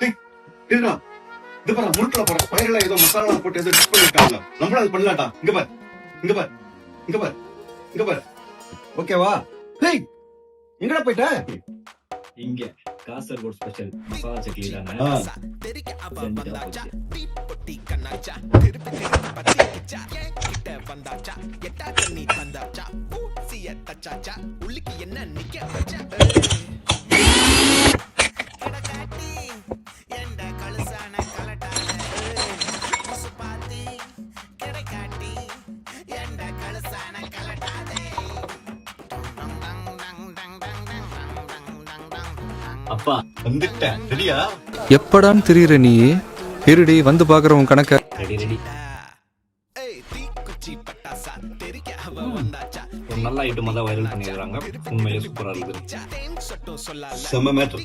டேய், இருடா. இது பாரு, முறுக்குல போற பயிரில ஏதோ மசாலா போட்டு ஏதோ டிப் பண்ணிருக்காங்க. நம்மளும் அது பண்ணலாம்டா. இங்க பாரு, இங்க பாரு, இங்க பாரு, இங்க பாரு. ஓகேவா? டேய், எங்கடா போயிட்ட? இங்க காசர்கோட் ஸ்பெஷல் மசாலா சட்னி தானே ஆ. செஞ்சுட்டா போச்சு. அப்பா வந்துட்டேன். ரெடியா? எப்படான்னு தெரியுற நீ? இருடி வந்து பாக்குறவன் கணக்க. Ready ready. ஒரு நல்ல ஐட்டமா தான் வைரல் பண்ணிடுறாங்க. உண்மையிலே சூப்பரா இருக்குது. செம்ம மேட்டர்.